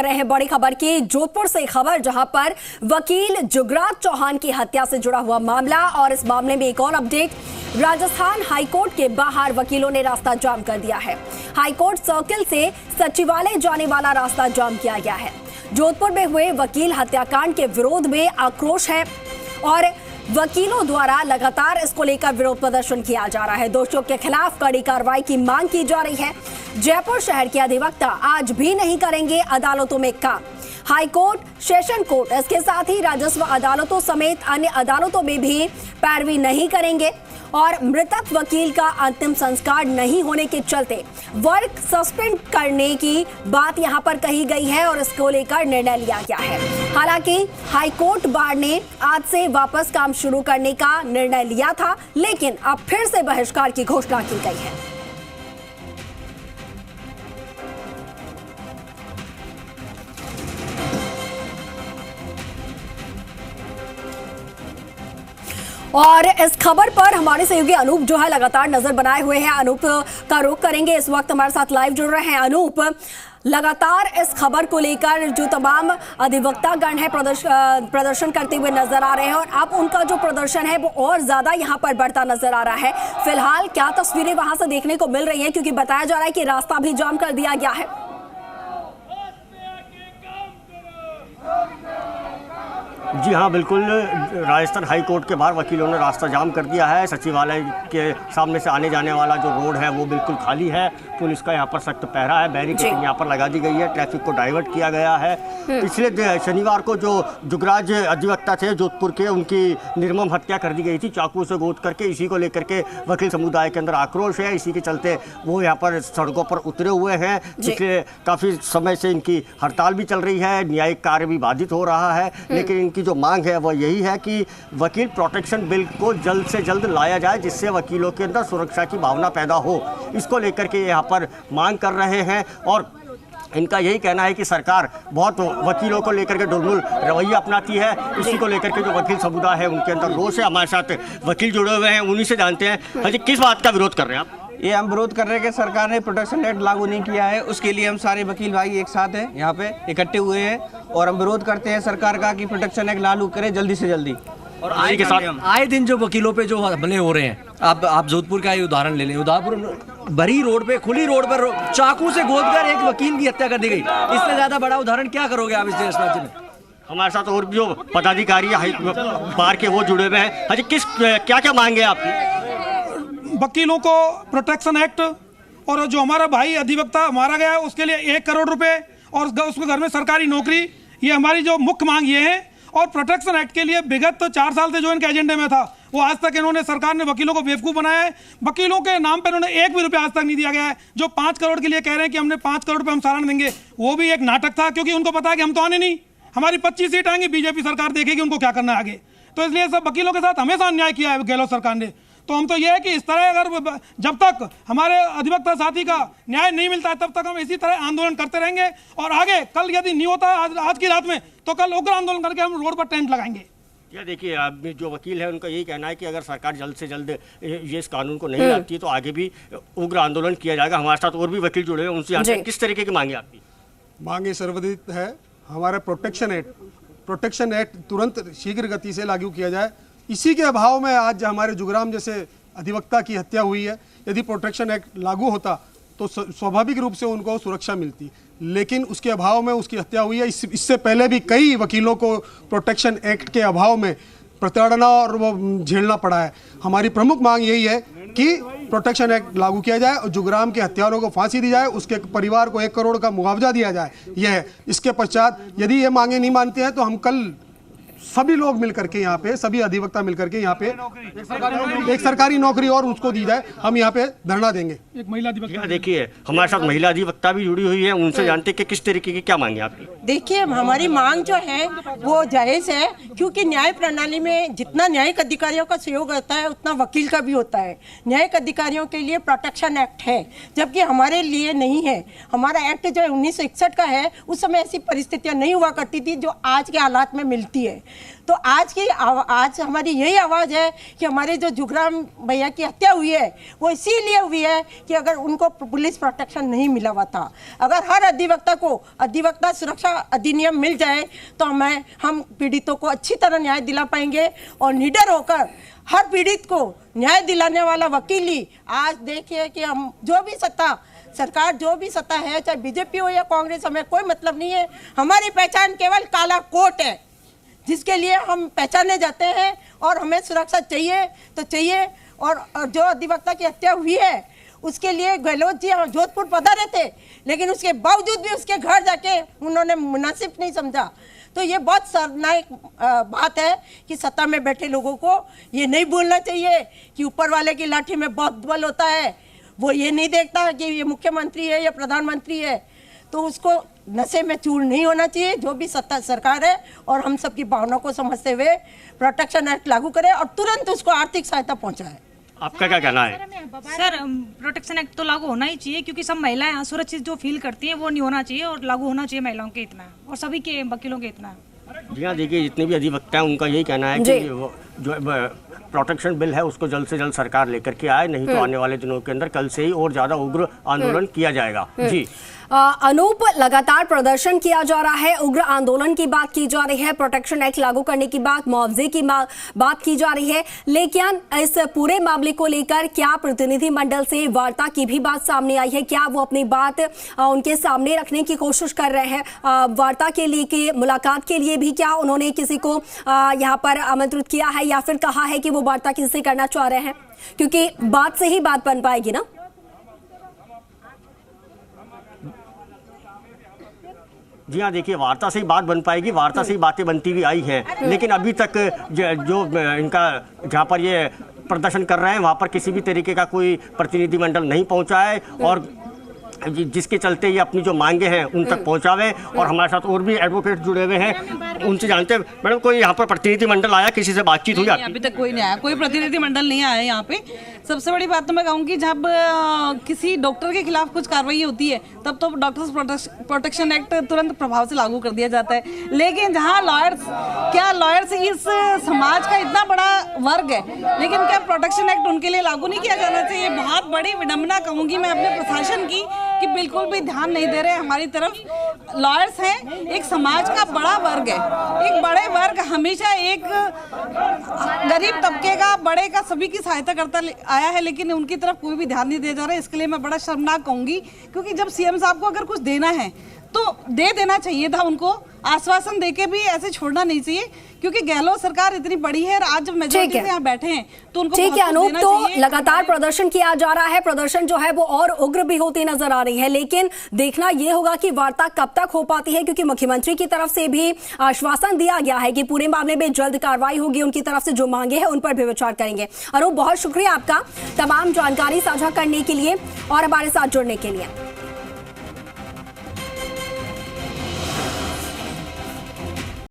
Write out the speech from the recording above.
रहे हैं बड़ी खबर की। जोधपुर से खबर, जहां पर वकील जुगराज चौहान की हत्या से जुड़ा हुआ मामला, और इस मामले में एक और अपडेट। राजस्थान हाईकोर्ट के बाहर वकीलों ने रास्ता जाम कर दिया है। हाईकोर्ट सर्किल से सचिवालय जाने वाला रास्ता जाम किया गया है। जोधपुर में हुए वकील हत्याकांड के विरोध में आक्रोश है और वकीलों द्वारा लगातार इसको लेकर विरोध प्रदर्शन किया जा रहा है। दोषियों के खिलाफ कड़ी कार्रवाई की मांग की जा रही है। जयपुर शहर के अधिवक्ता आज भी नहीं करेंगे अदालतों में काम। हाईकोर्ट, सेशन कोर्ट, इसके साथ ही राजस्व अदालतों समेत अन्य अदालतों में भी पैरवी नहीं करेंगे और मृतक वकील का अंतिम संस्कार नहीं होने के चलते वर्क सस्पेंड करने की बात यहां पर कही गई है और इसको लेकर निर्णय लिया गया है। हालांकि हाईकोर्ट बार ने आज से वापस काम शुरू करने का निर्णय लिया था, लेकिन अब फिर से बहिष्कार की घोषणा की गई है। और इस खबर पर हमारे सहयोगी अनूप जो है लगातार नजर बनाए हुए हैं। अनूप का रुख करेंगे, इस वक्त हमारे साथ लाइव जुड़ रहे हैं। अनूप, लगातार इस खबर को लेकर जो तमाम अधिवक्तागण है प्रदर्शन करते हुए नजर आ रहे हैं और अब उनका जो प्रदर्शन है वो और ज्यादा यहां पर बढ़ता नजर आ रहा है। फिलहाल क्या तस्वीरें वहां से देखने को मिल रही हैं, क्योंकि बताया जा रहा है कि रास्ता भी जाम कर दिया गया है। जी हाँ, बिल्कुल। राजस्थान हाई कोर्ट के बाहर वकीलों ने रास्ता जाम कर दिया है। सचिवालय के सामने से आने जाने वाला जो रोड है वो बिल्कुल खाली है। पुलिस का यहाँ पर सख्त पहरा है, बैरिकेडिंग यहाँ पर लगा दी गई है, ट्रैफिक को डाइवर्ट किया गया है। पिछले शनिवार को जो जुगराज अधिवक्ता थे जोधपुर के, उनकी निर्मम हत्या कर दी गई थी चाकू से गोद करके। इसी को लेकर के वकील समुदाय के अंदर आक्रोश है। इसी के चलते वो यहाँ पर सड़कों पर उतरे हुए हैं। पिछले काफ़ी समय से इनकी हड़ताल भी चल रही है, न्यायिक कार्य भी बाधित हो रहा है। लेकिन इनकी जो मांग है वह यही है कि वकील प्रोटेक्शन बिल को जल्द से जल्द लाया जाए, जिससे वकीलों के अंदर सुरक्षा की भावना पैदा हो। इसको लेकर के यहाँ पर मांग कर रहे हैं और इनका यही कहना है कि सरकार बहुत वकीलों को लेकर के ढुलमुल रवैया अपनाती है। इसी को लेकर के जो वकील समुदाय है उनके अंदर रोष है। हमारे साथ वकील जुड़े हुए हैं, उन्हीं से जानते हैं। हाजी, किस बात का विरोध कर रहे हैं आप? ये हम विरोध कर रहे हैं कि सरकार ने प्रोटेक्शन एक्ट लागू नहीं किया है। उसके लिए हम सारे वकील भाई एक साथ हैं, यहाँ पे इकट्ठे हुए हैं और हम विरोध करते हैं सरकार का कि प्रोटेक्शन एक्ट लागू करे जल्दी से जल्दी। और आए दिन जो वकीलों पे जो हमले हो रहे हैं, आप जोधपुर का ही उदाहरण ले लें। उदाहरण बड़ी रोड पे, खुली रोड पर चाकू से गोदकर एक वकील की हत्या कर दी गई। इससे ज्यादा बड़ा उदाहरण क्या करोगे आप इस देश राज्य में? हमारे साथ और भी जो पदाधिकारी बार के वो जुड़े हुए हैं। हाजी, क्या क्या मांगे आपकी? वकीलों को प्रोटेक्शन एक्ट, और जो हमारा भाई अधिवक्ता मारा गया है उसके लिए 1 करोड़ रुपए और उसके घर में सरकारी नौकरी, ये हमारी जो मुख्य मांग ये है। और प्रोटेक्शन एक्ट के लिए विगत 4 साल से जो इनके एजेंडे में था वो आज तक इन्होंने, सरकार ने वकीलों को बेवकूफ़ बनाया है। वकीलों के नाम पर इन्होंने 1 भी रुपया आज तक नहीं दिया गया है। जो 5 करोड़ के लिए कह रहे हैं कि हमने 5 करोड़ रुपये हम सारण देंगे, वो भी एक नाटक था, क्योंकि उनको पता है कि हम तो आने नहीं, हमारी 25 सीट आएंगी, बीजेपी सरकार देखेगी उनको क्या करना है आगे। तो इसलिए सब वकीलों के साथ हमेशा अन्याय किया है गहलोत सरकार ने। तो हम तो ये है कि इस तरह अगर जब तक हमारे अधिवक्ता साथी का न्याय नहीं मिलता है तब तक हम इसी तरह आंदोलन करते रहेंगे। और आगे कल यदि नहीं होता आज की रात में, तो कल उग्र आंदोलन करके हम रोड पर टेंट लगाएंगे। या देखिए, आप जो वकील है उनका यही कहना है कि अगर सरकार जल्द से जल्द ये इस कानून को नहीं लाती है तो आगे भी उग्र आंदोलन किया जाएगा। हमारे साथ और भी वकील जुड़े हैं, उनसे किस तरीके की मांगे आपकी? मांगे सर्वविदित है। हमारा प्रोटेक्शन एक्ट तुरंत शीघ्र गति से लागू किया जाए। इसी के अभाव में आज हमारे जुगराम जैसे अधिवक्ता की हत्या हुई है। यदि प्रोटेक्शन एक्ट लागू होता तो स्वाभाविक रूप से उनको सुरक्षा मिलती, लेकिन उसके अभाव में उसकी हत्या हुई है। इससे पहले भी कई वकीलों को प्रोटेक्शन एक्ट के अभाव में प्रताड़ना और वो झेलना पड़ा है। हमारी प्रमुख मांग यही है कि प्रोटेक्शन एक्ट लागू किया जाए और जुगराम के हत्यारों को फांसी दी जाए, उसके परिवार को 1 करोड़ का मुआवजा दिया जाए। यह है। इसके पश्चात यदि ये मांगे नहीं मानते हैं तो हम कल सभी लोग मिलकर के यहाँ पे, सभी अधिवक्ता मिलकर के यहाँ पे एक सरकारी नौकरी और उसको दी जाए, हम यहाँ पे धरना देंगे। एक महिला अधिवक्ता, देखिए हमारे साथ महिला अधिवक्ता भी जुड़ी हुई है, उनसे जानते कि किस तरीके की क्या मांगे आपकी? देखिए, हमारी मांग जो है वो जायज़ है, क्योंकि न्याय प्रणाली में जितना न्यायिक अधिकारियों का सहयोग होता है उतना वकील का भी होता है। न्यायिक अधिकारियों के लिए प्रोटेक्शन एक्ट है, जबकि हमारे लिए नहीं है। हमारा एक्ट जो है 1961 का है। उस समय ऐसी परिस्थितियाँ नहीं हुआ करती थी जो आज के हालात में मिलती है। तो आज हमारी यही आवाज़ है कि हमारे जो जुगराम भैया की हत्या हुई है वो इसीलिए हुई है कि अगर उनको पुलिस प्रोटेक्शन नहीं मिला हुआ था। अगर हर अधिवक्ता को अधिवक्ता सुरक्षा अधिनियम मिल जाए तो हम पीड़ितों को अच्छी तरह न्याय दिला पाएंगे और निडर होकर हर पीड़ित को न्याय दिलाने वाला वकील ही आज देखिए कि हम जो भी सरकार जो भी सत्ता है, चाहे बीजेपी हो या कांग्रेस, हमें कोई मतलब नहीं है। हमारी पहचान केवल काला कोट है जिसके लिए हम पहचाने जाते हैं और हमें सुरक्षा चाहिए तो चाहिए। और जो अधिवक्ता की हत्या हुई है उसके लिए गहलोत जी जोधपुर पधारे थे, लेकिन उसके बावजूद भी उसके घर जाके उन्होंने मुनासिब नहीं समझा। तो ये बहुत शर्मनाक बात है कि सत्ता में बैठे लोगों को ये नहीं भूलना चाहिए कि ऊपर वाले की लाठी में बहुत बल होता है। वो ये नहीं देखता कि ये मुख्यमंत्री है या प्रधानमंत्री है, तो उसको नशे में चूर नहीं होना चाहिए। जो भी सत्ता सरकार है और हम सबकी भावनाओं को समझते हुए प्रोटेक्शन एक्ट लागू करें और तुरंत उसको आर्थिक सहायता पहुंचाए। आपका क्या कहना है? सर, प्रोटेक्शन एक्ट तो लागू होना ही चाहिए क्योंकि सब महिलाएं असुरक्षित जो फील करती हैं वो नहीं होना चाहिए और लागू होना चाहिए महिलाओं के इतना और सभी के वकीलों के इतना। जी हाँ, देखिए जितने भी अधिवक्ता हैं उनका यही कहना है कि वो जो प्रोटेक्शन बिल है उसको जल्द से जल्द सरकार लेकर के आए, नहीं तो आने वाले दिनों के अंदर कल से ही और ज़्यादा उग्र आंदोलन किया जाएगा। जी अनूप, लगातार प्रदर्शन किया जा रहा है, उग्र आंदोलन की बात की जा रही है, प्रोटेक्शन एक्ट लागू करने की बात, मुआवजे की बात की जा रही है, लेकिन इस पूरे मामले को लेकर क्या प्रतिनिधि मंडल से वार्ता की भी बात सामने आई है? क्या वो अपनी बात उनके सामने रखने की कोशिश कर रहे हैं? वार्ता के लिए कि मुलाकात के लिए भी क्या उन्होंने किसी को यहाँ पर आमंत्रित किया है या फिर कहा है कि वो वार्ता किसी से करना चाह रहे हैं? क्योंकि बात से ही बात बन पाएगी ना। जी हाँ, देखिए वार्ता से ही बात बन पाएगी, वार्ता से ही बातें बनती हुई आई हैं, लेकिन अभी तक जो इनका जहाँ पर ये प्रदर्शन कर रहे हैं वहाँ पर किसी भी तरीके का कोई प्रतिनिधिमंडल नहीं पहुँचा है और जिसके चलते ये अपनी जो मांगे हैं उन तक पहुंचावे। और हमारे साथ और भी एडवोकेट जुड़े हुए हैं, उनसे जानते हैं। मैडम, कोई यहाँ पर प्रतिनिधिमंडल आया, किसी से बातचीत हुई आपकी? अभी तक कोई नहीं आया, कोई प्रतिनिधिमंडल नहीं आया यहाँ पे। सबसे बड़ी बात तो मैं कहूँगी, जब किसी डॉक्टर के खिलाफ कुछ कार्रवाई होती है तब तो डॉक्टर्स प्रोटेक्शन एक्ट तुरंत प्रभाव से लागू कर दिया जाता है, लेकिन जहाँ लॉयर्स इस समाज का इतना बड़ा वर्ग है, लेकिन क्या प्रोटेक्शन एक्ट उनके लिए लागू नहीं किया जाना चाहिए? बहुत बड़ी विडंबना कहूँगी मैं अपने प्रशासन की कि बिल्कुल भी ध्यान नहीं दे रहे हमारी तरफ। लॉयर्स हैं, एक समाज का बड़ा वर्ग है, एक बड़े वर्ग हमेशा एक गरीब तबके का, बड़े का, सभी की सहायता करता आया है, लेकिन उनकी तरफ कोई भी ध्यान नहीं दिया जा रहा है। इसके लिए मैं बड़ा शर्मनाक कहूँगी, क्योंकि जब सीएम साहब को अगर कुछ देना है तो दे देना चाहिए था उनको, आश्वासन देके भी ऐसे छोड़ना नहीं चाहिए, क्योंकि गहलोत सरकार इतनी बड़ी है और आज जब मेजॉरिटी से यहाँ बैठे हैं तो उनको ठीक है। अनूप, तो लगातार प्रदर्शन किया जा रहा है, प्रदर्शन जो है वो और उग्र भी होती नजर आ रही है, लेकिन देखना ये होगा कि वार्ता कब तक हो पाती है, क्योंकि मुख्यमंत्री की तरफ से भी आश्वासन दिया गया है कि पूरे मामले में जल्द कार्रवाई होगी, उनकी तरफ से जो मांगे हैं उन पर भी विचार करेंगे। अनूप, बहुत शुक्रिया आपका तमाम जानकारी साझा करने के लिए और हमारे साथ जुड़ने के लिए।